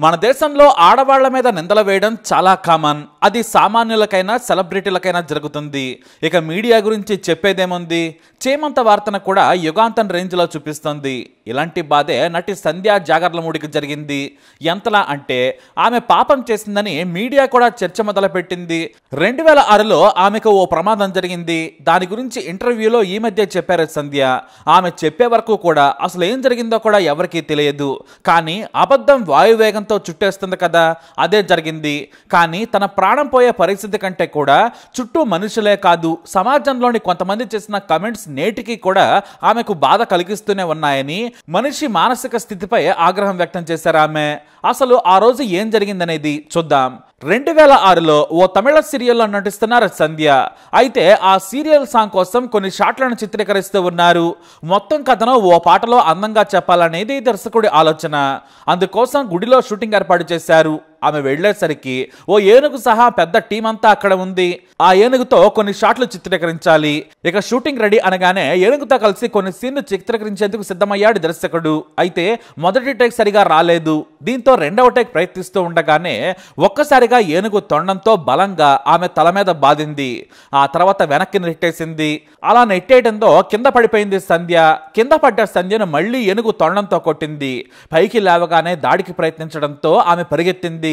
మన దేశంలో ఆడవాళ్ల మీద నిందలు వేయడం చాలా కామన్. అది సామాన్యులకైనా సెలబ్రిటీలకైనా జరుగుతుంది. ఇక మీడియా గురించి చెప్పేదేముంది, చేమంత వార్తను కూడా యుగాంతం రేంజ్లో చూపిస్తుంది. ఇలాంటి బాధే నటి సంధ్య జాగర్లమూడికి జరిగింది. ఎంతలా అంటే ఆమె పాపం చేసిందని మీడియా కూడా చర్చ మొదలుపెట్టింది. 2006లో ఆమెకు ఓ ప్రమాదం జరిగింది. దాని గురించి ఇంటర్వ్యూలో ఈ మధ్య చెప్పారు సంధ్య. ఆమె చెప్పే వరకు కూడా అసలు ఏం జరిగిందో కూడా ఎవరికీ తెలియదు. కానీ అబద్ధం వాయువేగంతో చుట్టేస్తుంది కదా, అదే జరిగింది. కానీ తన ప్రాణం పోయే పరిస్థితి కంటే కూడా చుట్టూ మనుషులే కాదు, సమాజంలోని కొంతమంది చేసిన కమెంట్స్ నేటికి కూడా ఆమెకు బాధ కలిగిస్తూనే ఉన్నాయని మనిషి మానసిక స్థితిపై ఆగ్రహం వ్యక్తం చేశారు ఆమె. అసలు ఆ రోజు ఏం జరిగిందనేది చూద్దాం. 2006లో ఓ తమిళ సీరియల్లో నటిస్తున్నారు సంధ్య. అయితే ఆ సీరియల్ సాంగ్ కోసం కొన్ని షాట్లను చిత్రీకరిస్తూ ఉన్నారు. మొత్తం కథను ఓ పాటలో అందంగా చెప్పాలనేది దర్శకుడి ఆలోచన. అందుకోసం గుడిలో షూటింగ్ ఏర్పాటు చేశారు. ఆమె వెళ్లేసరికి ఓ ఏనుగు సహా పెద్ద టీం అంతా అక్కడ ఉంది. ఆ ఏనుగుతో కొన్ని షాట్లు చిత్రీకరించాలి. ఇక షూటింగ్ రెడీ అనగానే ఏనుగుతో కలిసి కొన్ని సీన్లు చిత్రీకరించేందుకు సిద్ధమయ్యాడు దర్శకుడు. అయితే మొదటి టేక్ సరిగా రాలేదు. దీంతో రెండవ టేక్ ప్రయత్నిస్తూ ఉండగానే ఒక్కసారిగా ఏనుగు తొండంతో బలంగా ఆమె తల మీద బాధింది. ఆ తర్వాత వెనక్కి నెట్టేసింది. అలా నెట్టేయడంతో కింద పడిపోయింది సంధ్య. కింద పడ్డ సంధ్యను మళ్లీ ఏనుగు తొండంతో కొట్టింది. పైకి లేవగానే దాడికి ప్రయత్నించడంతో ఆమె పరిగెత్తింది.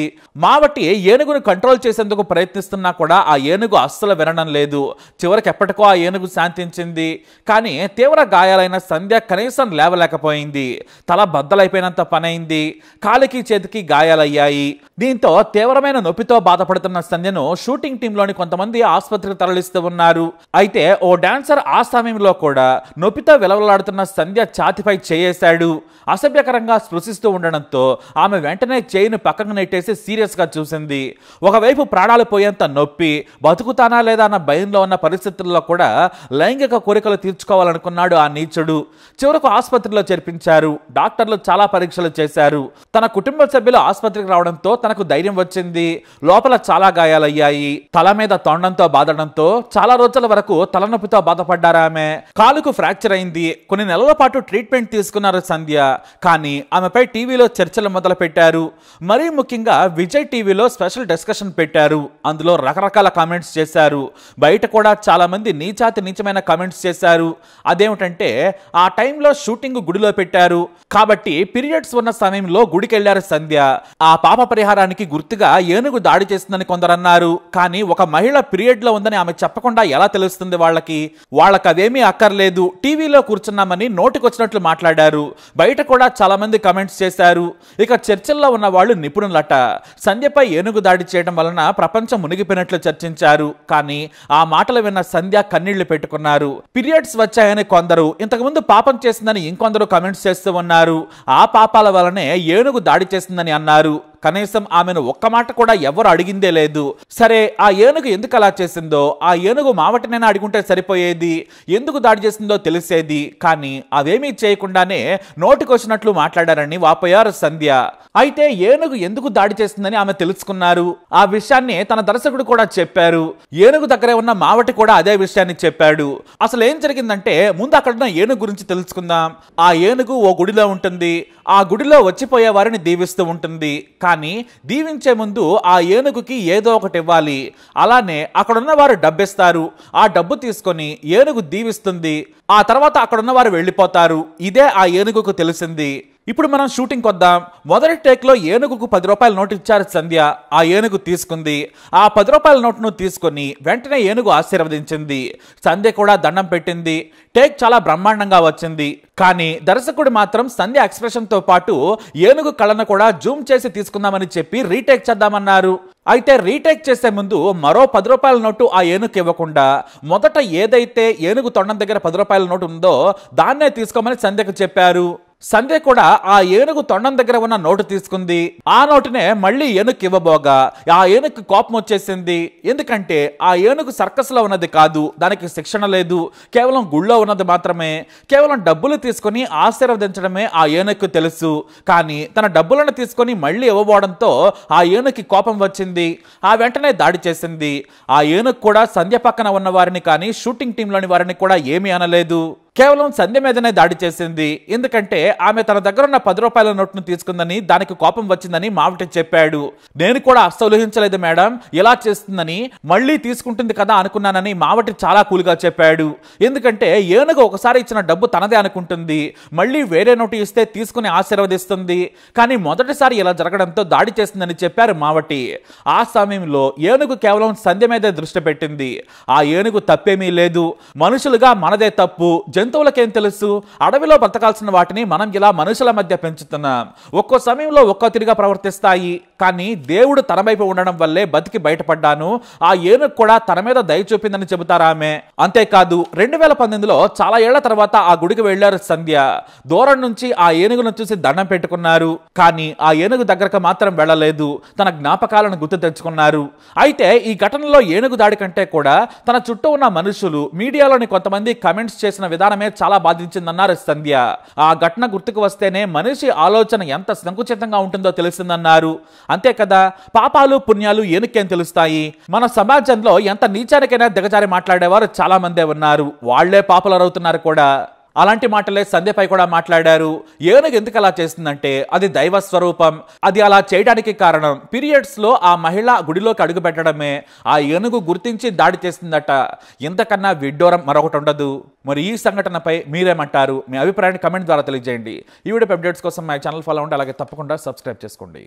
మావటి ఏనుగును కంట్రోల్ చేసేందుకు ప్రయత్నిస్తున్నా కూడా ఆ ఏనుగు అస్సలు వినడం లేదు. చివరికి ఎప్పటికో ఆ ఏనుగు శాంతించింది. కానీ తీవ్ర గాయాలైన సంధ్య కనీసం లేవలేకపోయింది. తల బద్దలైపోయినంత పనైంది. కాలికి చేతికి గాయాలయ్యాయి. దీంతో తీవ్రమైన నొప్పితో బాధపడుతున్న సంధ్యను షూటింగ్ టీంలోని కొంతమంది ఆసుపత్రికి తరలిస్తూ ఉన్నారు. అయితే ఓ డాన్సర్ ఆ సమయంలో కూడా నొప్పితో విలవలాడుతున్న సంధ్య ఛాతిపై చేయేశాడు. అసభ్యకరంగా స్పృశిస్తూ ఉండడంతో ఆమె వెంటనే చేయిని పక్కకు నెట్టేసి సీరియస్ గా చూసింది. ఒకవైపు ప్రాణాలు పోయేంత నొప్పి, బతుకుతానా లేదా అన్న భయంలో ఉన్న పరిస్థితుల్లో కూడా లైంగిక కోరికలు తీర్చుకోవాలనుకున్నాడు ఆ నీచుడు. చివరకు ఆసుపత్రిలో చేర్పించారు. డాక్టర్లు చాలా పరీక్షలు చేశారు. తన కుటుంబ సభ్యులు ఆసుపత్రికి రావడంతో తనకు ధైర్యం వచ్చింది. లోపల చాలా గాయాలయ్యాయి. తల మీద తొండంతో బాధడంతో చాలా రోజుల వరకు తలనొప్పితో బాధపడ్డారు ఆమె. కాలుకు ఫ్రాక్చర్ అయింది. కొన్ని నెలల పాటు ట్రీట్మెంట్ తీసుకున్నారు సంధ్య. కానీ ఆమెపై టీవీలో చర్చలు మొదలు పెట్టారు. మరీ ముఖ్యంగా విజయ్ టీవీలో స్పెషల్ డిస్కషన్ పెట్టారు. అందులో రకరకాల కామెంట్స్ చేశారు. బయట కూడా చాలా మంది నీచాతి నీచమైన కామెంట్స్ చేశారు. అదేమిటంటే ఆ టైంలో షూటింగ్ గుడిలో పెట్టారు కాబట్టి పీరియడ్స్ ఉన్న సమయంలో గుడికి వెళ్లారు సంధ్య. ఆ పాప పరిహారానికి గుర్తుగా ఏనుగు దాడి చేస్తుందని కొందరన్నారు. కానీ ఒక మహిళ పీరియడ్ లో ఉందని ఆమె చెప్పకుండా ఎలా తెలుస్తుంది వాళ్ళకి? వాళ్ళకి అవేమీ అక్కర్లేదు. టీవీలో కూర్చున్నామని నోటికొచ్చినట్లు మాట్లాడారు. బయట కూడా చాలా మంది కామెంట్స్ చేశారు. ఇక చర్చల్లో ఉన్న వాళ్ళు నిపుణులట. సంధ్యపై ఏనుగు దాడి చేయడం వలన ప్రపంచం మునిగిపోయినట్లు చర్చించారు. కానీ ఆ మాటలు విన్న సంధ్య కన్నీళ్లు పెట్టుకున్నారు. పీరియడ్స్ వచ్చాయని కొందరు, ఇంతకుముందు పాపం చేసిందని ఇంకొందరు కామెంట్స్ చేస్తూ ఉన్నారు. ఆ పాపాల వలనే ఏనుగు దాడి చేసిందని అన్నారు. కనీసం ఆమెను ఒక్క మాట కూడా ఎవరు అడిగిందే లేదు. సరే, ఆ ఏనుగు ఎందుకు అలా చేసిందో, ఆ ఏనుగు మావటినైనా అడుగుంటే సరిపోయేది. ఎందుకు దాడి చేసిందో తెలిసేది. కానీ అవేమీ చేయకుండానే నోటికొచ్చినట్లు మాట్లాడారని వాపోయారు సంధ్య. అయితే ఏనుగు ఎందుకు దాడి చేసిందని ఆమె తెలుసుకున్నారు. ఆ విషయాన్ని తన దర్శకుడు కూడా చెప్పారు. ఏనుగు దగ్గరే ఉన్న మావటి కూడా అదే విషయాన్ని చెప్పాడు. అసలు ఏం జరిగిందంటే ముందు అక్కడున్న ఏనుగు గురించి తెలుసుకుందాం. ఆ ఏనుగు ఓ గుడిలో ఉంటుంది. ఆ గుడిలో వచ్చిపోయే వారిని దీవిస్తూ ఉంటుంది. కానీ దీవించే ముందు ఆ ఏనుగుకి ఏదో ఒకటి ఇవ్వాలి. అలానే అక్కడున్న వారు డబ్బిస్తారు. ఆ డబ్బు తీసుకొని ఏనుగు దీవిస్తుంది. ఆ తర్వాత అక్కడున్న వారు వెళ్ళిపోతారు. ఇదే ఆ ఏనుగుకు తెలిసింది. ఇప్పుడు మనం షూటింగ్ వద్దాం. మొదటి టేక్ లో ఏనుగుకు 10 రూపాయల నోటు ఇచ్చారు సంధ్య. ఆ ఏనుగు తీసుకుంది. ఆ 10 రూపాయల నోటును తీసుకొని వెంటనే ఏనుగు ఆశీర్వదించింది. సంధ్య కూడా దండం పెట్టింది. టేక్ చాలా బ్రహ్మాండంగా వచ్చింది. కానీ దర్శకుడు మాత్రం సంధ్య ఎక్స్ప్రెషన్ తో పాటు ఏనుగు కళ్ళను కూడా జూమ్ చేసి తీసుకుందామని చెప్పి రీటేక్ చేద్దామన్నారు. అయితే రీటేక్ చేసే ముందు మరో 10 రూపాయల నోటు ఆ ఏనుగు ఇవ్వకుండా మొదట ఏదైతే ఏనుగు తొండం దగ్గర 10 రూపాయల నోటు ఉందో దాన్నే తీసుకోమని సంధ్యకు చెప్పారు. సంధ్య కూడా ఆ ఏనుగు తొండం దగ్గర ఉన్న నోటు తీసుకుంది. ఆ నోటునే మళ్ళీ ఏనుగు ఇవ్వబోగా ఆ ఏనుగు కోపం వచ్చేసింది. ఎందుకంటే ఆ ఏనుగు సర్కస్ లో ఉన్నది కాదు, దానికి శిక్షణ లేదు, కేవలం గుళ్ళో ఉన్నది మాత్రమే. కేవలం డబ్బులు తీసుకుని ఆశీర్వదించడమే ఆ ఏనుగుకు తెలుసు. కానీ తన డబ్బులను తీసుకొని మళ్ళీ ఇవ్వబోవడంతో ఆ ఏనుగుకి కోపం వచ్చింది. ఆ వెంటనే దాడి చేసింది. ఆ ఏనుగు కూడా సంధ్య పక్కన ఉన్న వారిని కానీ షూటింగ్ టీంలోని వారిని కూడా ఏమీ అనలేదు. కేవలం సంధ్య మీదనే దాడి చేసింది. ఎందుకంటే ఆమె తన దగ్గర ఉన్న 10 రూపాయల నోట్ను తీసుకుందని, దానికి కోపం వచ్చిందని మావటి చెప్పాడు. నేను కూడా అస్సలుహించలేదు మేడం, ఇలా చేస్తుందని, మళ్ళీ తీసుకుంటుంది కదా అనుకున్నానని మావటి చాలా కూల్గా చెప్పాడు. ఎందుకంటే ఏనుగు ఒకసారి ఇచ్చిన డబ్బు తనదే అనుకుంటుంది, మళ్ళీ వేరే నోటు ఇస్తే తీసుకుని ఆశీర్వదిస్తుంది. కానీ మొదటిసారి ఇలా జరగడంతో దాడి చేసిందని చెప్పారు మావటి. ఆ సమయంలో ఏనుగు కేవలం సంధ్య మీదే దృష్టి పెట్టింది. ఆ ఏనుగు తప్పేమీ లేదు. మనుషులుగా మనదే తప్పు, జంతువులకేం తెలుసు? అడవిలో బ్రతకాల్సిన వాటిని మనం ఇలా మనుషుల మధ్య పెంచుతున్నాం. ఒక్కో సమయంలో ఒక్కో తిరిగా ప్రవర్తిస్తాయి. కానీ దేవుడు తన వైపు ఉండడం వల్లే బతికి బయటపడ్డాను. ఆ ఏనుగు కూడా తన మీద దయ చూపిందని చెబుతారామె. అంతేకాదు 2018లో చాలా ఏళ్ల తర్వాత ఆ గుడికి వెళ్లారు సంధ్య. దూరం నుంచి ఆ ఏనుగును చూసి దండం పెట్టుకున్నారు. కానీ ఆ ఏనుగు దగ్గరకు మాత్రం వెళ్ళలేదు. తన జ్ఞాపకాలను గుర్తు తెచ్చుకున్నారు. అయితే ఈ ఘటనలో ఏనుగు దాడి కంటే కూడా తన చుట్టూ ఉన్న మనుషులు, మీడియాలోని కొంతమంది కమెంట్స్ చేసిన విధానమే చాలా బాధించిందన్నారు సంధ్య. ఆ ఘటన గుర్తుకు వస్తేనే మనిషి ఆలోచన ఎంత సంకుచితంగా ఉంటుందో తెలిసిందన్నారు. అంతే కదా, పాపాలు పుణ్యాలు ఏనుకేం తెలుస్తాయి? మన సమాజంలో ఎంత నీచానికైనా దిగజారి మాట్లాడేవారు చాలా మందే ఉన్నారు. వాళ్లే పాపులర్ అవుతున్నారు కూడా. అలాంటి మాటలే సంధ్యపై కూడా మాట్లాడారు. ఏనుగు ఎందుకు అలా చేస్తుందంటే అది దైవ స్వరూపం. అది అలా చేయడానికి కారణం పీరియడ్స్ లో ఆ మహిళ గుడిలోకి అడుగు పెట్టడమే. ఆ ఏనుగు గుర్తించి దాడి చేస్తుందట. ఇంతకన్నా విడ్డూరం మరొకటి ఉండదు. మరి ఈ సంఘటనపై మీరేమంటారు? మీ అభిప్రాయాన్ని కమెంట్ ద్వారా తెలియజేయండి. ఈ వీడియో అప్డేట్స్ కోసం మా ఛానల్ ఫాలో అవ్వండి. అలాగే తప్పకుండా సబ్స్క్రైబ్ చేసుకోండి.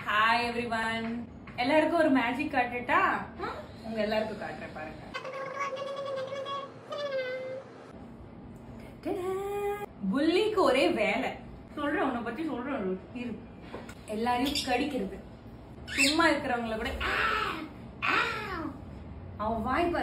ஹாய் எவ்ரிவன், எல்லாருக்கும் ஒரு மேஜிக் காட்டுட்டா? உங்க எல்லாருக்கும் காட்டுறேன் பாருங்க. புள்ளிக்கு ஒரே வேலை சொல்றேன், உன்னை பத்தி சொல்றேன். எல்லாரையும் கடிக்கிறது. சும்மா இருக்கிறவங்கள கூட அவன் வாய்ப்பாரு.